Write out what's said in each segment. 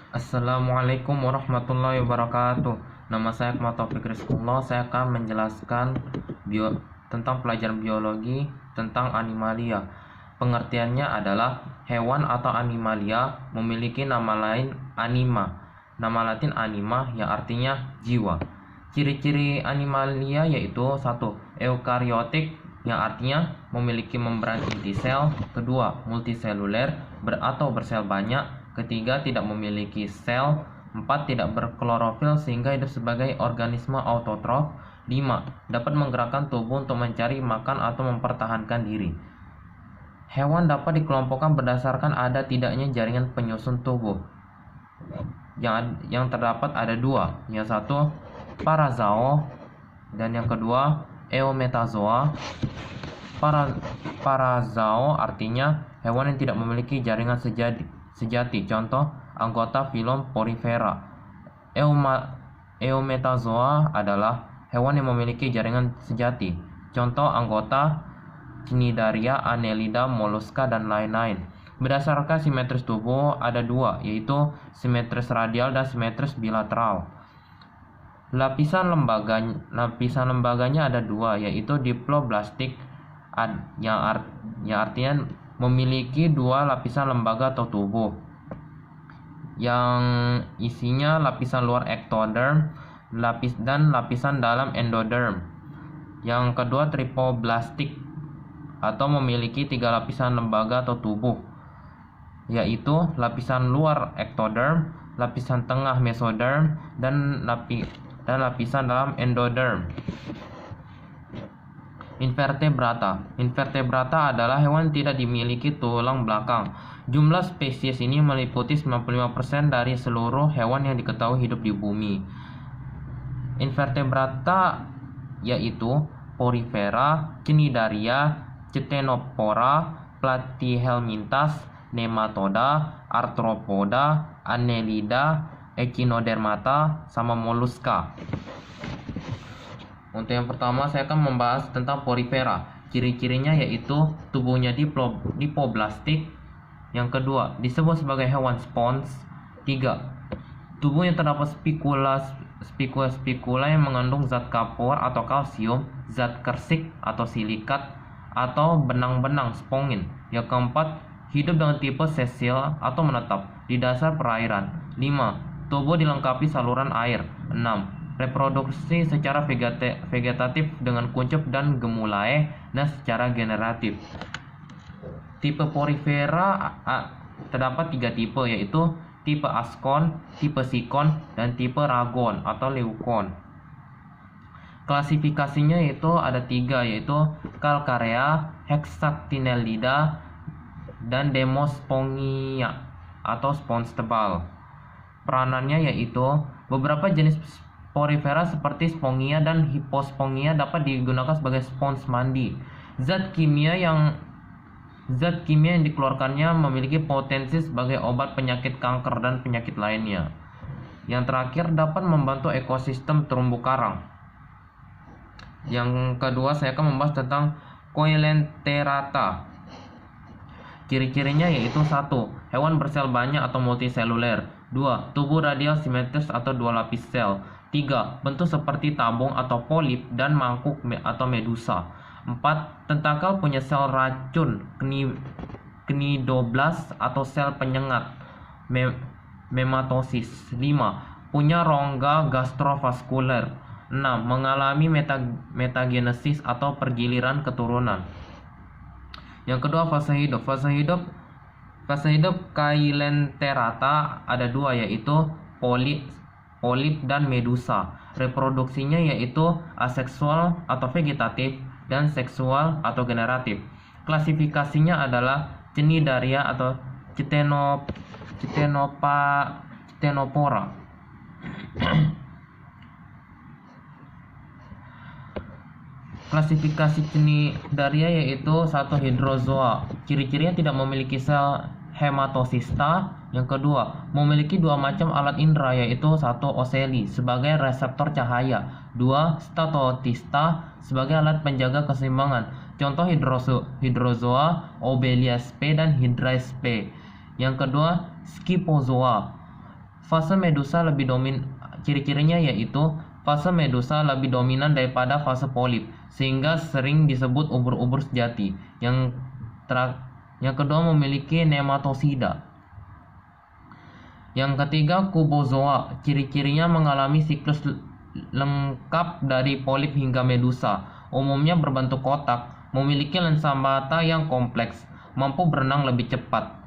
Assalamualaikum warahmatullahi wabarakatuh. Nama saya Ahmad Taufik Rizkullah. Saya akan menjelaskan tentang pelajaran biologi tentang animalia. Pengertiannya adalah hewan atau animalia memiliki nama lain anima. Nama latin anima yang artinya jiwa. Ciri-ciri animalia yaitu 1. Eukariotik yang artinya memiliki membran inti sel. 2. Multiseluler atau bersel banyak. 3. Tidak memiliki sel. 4. Tidak berklorofil sehingga hidup sebagai organisme autotrof. 5. Dapat menggerakkan tubuh untuk mencari makan atau mempertahankan diri. Hewan dapat dikelompokkan berdasarkan ada tidaknya jaringan penyusun tubuh. Yang terdapat ada 2. Yang 1 Parazoo dan yang kedua Eumetazoa. Parazoo artinya hewan yang tidak memiliki jaringan sejati. Contoh anggota filum Porifera. Eumetazoa adalah hewan yang memiliki jaringan sejati. Contoh anggota Cnidaria, Annelida, Mollusca dan lain-lain. Berdasarkan simetris tubuh ada 2, yaitu simetris radial dan simetris bilateral. Lapisan lembaganya ada 2, yaitu diploblastik yang artinya memiliki 2 lapisan lembaga atau tubuh yang isinya lapisan luar ektoderm dan lapisan dalam endoderm. Yang kedua tripoblastik atau memiliki 3 lapisan lembaga atau tubuh, yaitu lapisan luar ektoderm, lapisan tengah mesoderm dan lapisan dalam endoderm. Invertebrata adalah hewan yang tidak dimiliki tulang belakang. Jumlah spesies ini meliputi 95% dari seluruh hewan yang diketahui hidup di bumi. Invertebrata yaitu Porifera, Cnidaria, Ctenophora, Platyhelminthes, Nematoda, Arthropoda, Annelida, Echinodermata, sama Mollusca. Untuk yang pertama saya akan membahas tentang Porifera. Ciri-cirinya yaitu tubuhnya diploblastik. Yang kedua disebut sebagai hewan spons. 3. Tubuhnya terdapat spikula yang mengandung zat kapur atau kalsium, zat kersik atau silikat, atau benang-benang spongin. Yang keempat, hidup dengan tipe sesil atau menetap di dasar perairan. 5. Tubuh dilengkapi saluran air. 6. Reproduksi secara vegetatif dengan kuncup dan gemulae, dan secara generatif. Tipe Porifera terdapat 3 tipe, yaitu tipe Ascon, tipe Sikon, dan tipe Ragon atau Leucon. Klasifikasinya itu ada 3, yaitu Calcarea, Hexactinellida, dan Demospongia atau spons tebal. Peranannya yaitu beberapa jenis Porifera seperti Spongia dan Hippospongia dapat digunakan sebagai spons mandi. Zat kimia yang dikeluarkannya memiliki potensi sebagai obat penyakit kanker dan penyakit lainnya. Yang terakhir, dapat membantu ekosistem terumbu karang. Yang kedua saya akan membahas tentang Coelenterata. Ciri-cirinya yaitu 1. Hewan bersel banyak atau multiseluler. 2. Tubuh radial simetris atau 2 lapis sel. 3. Bentuk seperti tabung atau polip dan mangkuk atau medusa. 4. Tentakel punya sel racun cnidoblast atau sel penyengat mematosis. 5. Punya rongga gastrovaskuler. 6. Mengalami metagenesis atau pergiliran keturunan. Yang kedua fase hidup. Fase hidup Coelenterata ada 2, yaitu polip dan medusa. Reproduksinya yaitu aseksual atau vegetatif dan seksual atau generatif. Klasifikasinya adalah Cnidaria atau Ctenophora. Klasifikasi Cnidaria yaitu 1. Hydrozoa. Ciri-cirinya tidak memiliki sel hematosista. Yang kedua, memiliki 2 macam alat indera, yaitu 1. Oceli sebagai reseptor cahaya, 2. Statotista sebagai alat penjaga keseimbangan. Contoh Hydrozoa, Obelia sp dan Hydra sp. Yang kedua, Scyphozoa. Fase medusa ciri-cirinya yaitu fase medusa lebih dominan daripada fase polip, sehingga sering disebut ubur-ubur sejati. Yang kedua memiliki nematosida. Yang ketiga kubozoa, ciri-cirinya mengalami siklus lengkap dari polip hingga medusa. Umumnya berbentuk kotak, memiliki lensa mata yang kompleks, mampu berenang lebih cepat.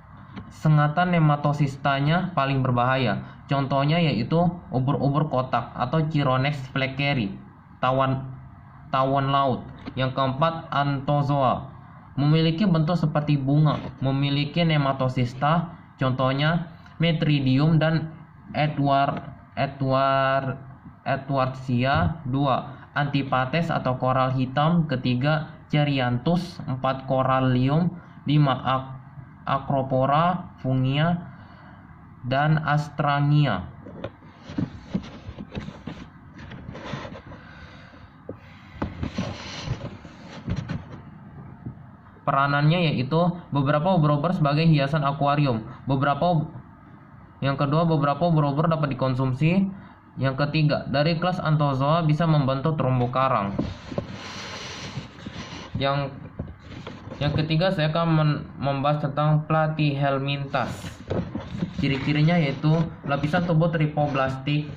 Sengatan nematosistanya paling berbahaya. Contohnya yaitu ubur-ubur kotak atau Chironex fleckeri, tawon laut. Yang keempat anthozoa, memiliki bentuk seperti bunga, memiliki nematosista. Contohnya Metridium dan Edwardsia. 2. Antipates atau koral hitam. Ketiga Cerianthus. 4. Corallium. 5. Acropora, Fungia, dan Astrangia. Peranannya yaitu beberapa ubur-ubur sebagai hiasan akuarium. Yang kedua, beberapa ubur-ubur dapat dikonsumsi. Yang ketiga, dari kelas Anthozoa bisa membentuk terumbu karang. Yang ketiga, saya akan membahas tentang Platyhelminthes. Ciri-cirinya yaitu lapisan tubuh tripoblastik.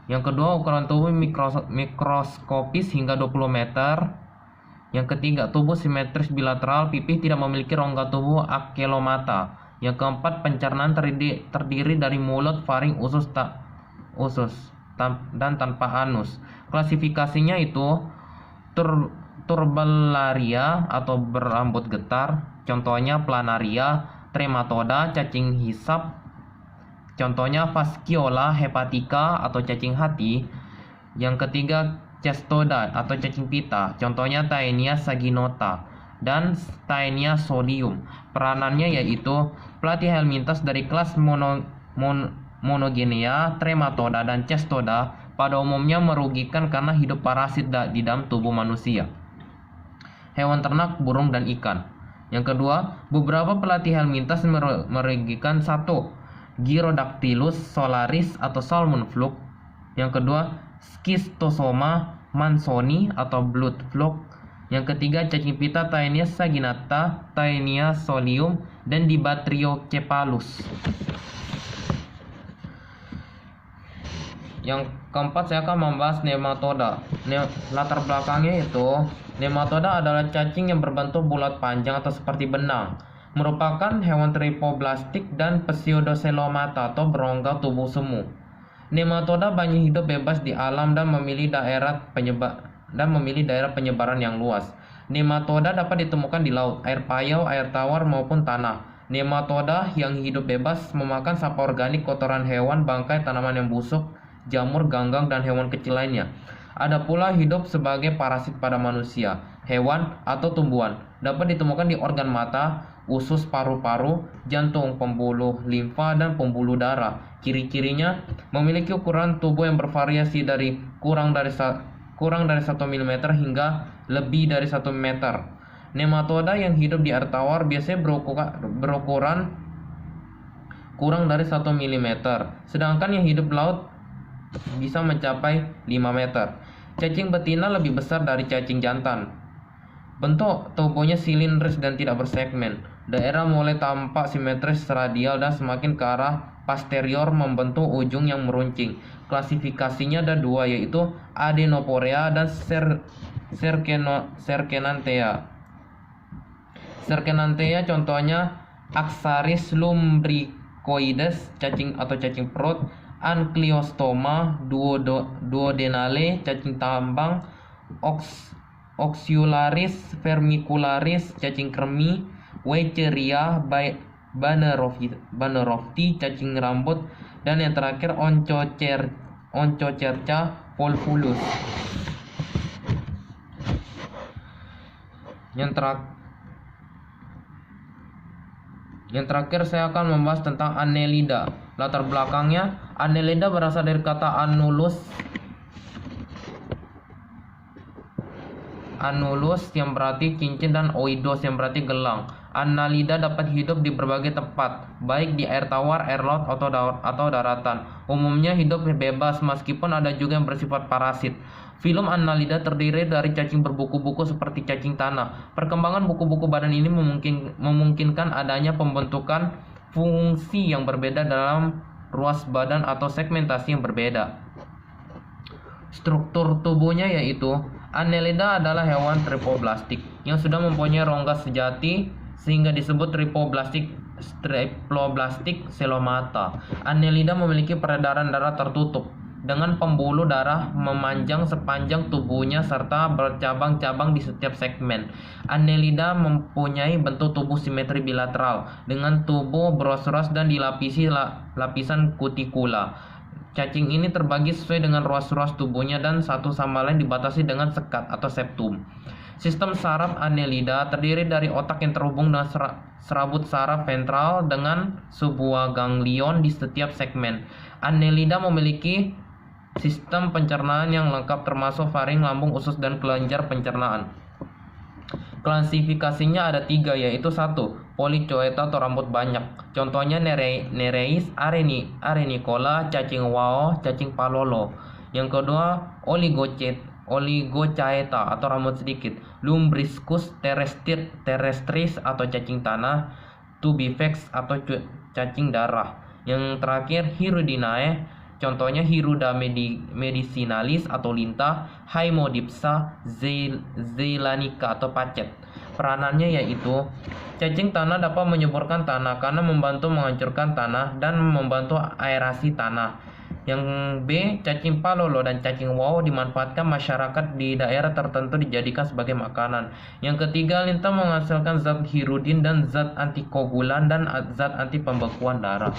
Yang kedua, ukuran tubuh mikroskopis hingga 20 meter. Yang ketiga, tubuh simetris bilateral, pipih tidak memiliki rongga tubuh akelomata. Yang keempat, pencernaan terdiri dari mulut, faring, usus dan tanpa anus. Klasifikasinya itu Turbellaria atau berambut getar, contohnya Planaria. Trematoda, cacing hisap, contohnya Fasciola hepatica atau cacing hati. Yang ketiga Cestoda atau cacing pita, contohnya Taenia saginota dan Taenia solium. Peranannya yaitu Platyhelminthes dari kelas Monogenea, Trematoda, dan Cestoda pada umumnya merugikan karena hidup parasit di dalam tubuh manusia, hewan ternak, burung, dan ikan. Yang kedua, beberapa Platyhelminthes merugikan. 1. Gyrodactylus solaris atau salmon fluke. Yang kedua, Schistosoma mansoni atau blood fluke. Yang ketiga, cacing pita Taenia saginata, Taenia solium, dan Dibatriocephalus. Yang keempat, saya akan membahas nematoda. Latar belakangnya itu, nematoda adalah cacing yang berbentuk bulat panjang atau seperti benang, merupakan hewan tripoblastik dan pseudocelomata atau berongga tubuh semu. Nematoda banyak hidup bebas di alam dan memilih daerah penyebaran yang luas. Nematoda dapat ditemukan di laut, air payau, air tawar, maupun tanah. Nematoda yang hidup bebas memakan sampah organik, kotoran hewan, bangkai, tanaman yang busuk, jamur, ganggang, dan hewan kecil lainnya. Ada pula hidup sebagai parasit pada manusia, hewan, atau tumbuhan. Dapat ditemukan di organ mata, usus, paru-paru, jantung, pembuluh limfa, dan pembuluh darah. Ciri-cirinya memiliki ukuran tubuh yang bervariasi dari kurang dari 1 mm hingga lebih dari 1 meter. Nematoda yang hidup di air tawar biasanya berukuran kurang dari 1 mm, sedangkan yang hidup di laut bisa mencapai 5 meter. Cacing betina lebih besar dari cacing jantan. Bentuk tubuhnya silindris dan tidak bersegmen. Daerah mulai tampak simetris radial dan semakin ke arah posterior membentuk ujung yang meruncing. Klasifikasinya ada 2, yaitu Adenoporea dan Serkenanthea. Serkenanthea contohnya Axaris lumbricoides, cacing atau cacing perut, Ankylostoma duodenale, cacing tambang, Oxyularis vermicularis, cacing kremi, Wecheria banerofti, cacing rambut, dan yang terakhir Onchocerca volvulus. Yang terakhir saya akan membahas tentang Annelida. Latar belakangnya, Annelida berasal dari kata annulus yang berarti cincin dan oidos yang berarti gelang. Annelida dapat hidup di berbagai tempat, baik di air tawar, air laut, atau daratan. Umumnya hidup bebas, meskipun ada juga yang bersifat parasit. Filum Annelida terdiri dari cacing berbuku-buku seperti cacing tanah. Perkembangan buku-buku badan ini memungkinkan adanya pembentukan fungsi yang berbeda dalam ruas badan atau segmentasi yang berbeda. Struktur tubuhnya yaitu Annelida adalah hewan tripoblastik yang sudah mempunyai rongga sejati sehingga disebut tripoblastik selomata. Annelida memiliki peredaran darah tertutup dengan pembuluh darah memanjang sepanjang tubuhnya serta bercabang-cabang di setiap segmen. Annelida mempunyai bentuk tubuh simetri bilateral dengan tubuh beruas-ruas dan dilapisi lapisan kutikula. Cacing ini terbagi sesuai dengan ruas-ruas tubuhnya dan satu sama lain dibatasi dengan sekat atau septum. Sistem saraf Annelida terdiri dari otak yang terhubung dengan serabut saraf ventral dengan sebuah ganglion di setiap segmen. Annelida memiliki sistem pencernaan yang lengkap termasuk faring, lambung, usus, dan kelenjar pencernaan. Klasifikasinya ada 3, yaitu 1. Polychoeta atau rambut banyak. Contohnya Nereis arenicola, cacing wao, cacing palolo. Yang kedua, Oligochaeta atau rambut sedikit, Lumbriscus terrestris atau cacing tanah, Tubifax atau cacing darah. Yang terakhir, Hirudinae, contohnya Hiruda medicinalis atau lintah, Haemodipsa zeylanica atau pacet. Peranannya yaitu cacing tanah dapat menyuburkan tanah karena membantu menghancurkan tanah dan membantu aerasi tanah. Yang B, cacing palolo dan cacing wow dimanfaatkan masyarakat di daerah tertentu dijadikan sebagai makanan. Yang ketiga, lintah menghasilkan zat hirudin dan zat antikoagulan dan zat anti pembekuan darah.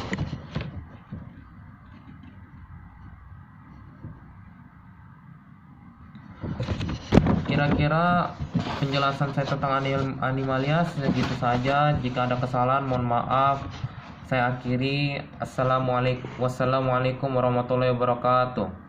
Kira-kira penjelasan saya tentang animalia segitu saja. Jika ada kesalahan mohon maaf. Saya akhiri. Wassalamualaikum warahmatullahi wabarakatuh.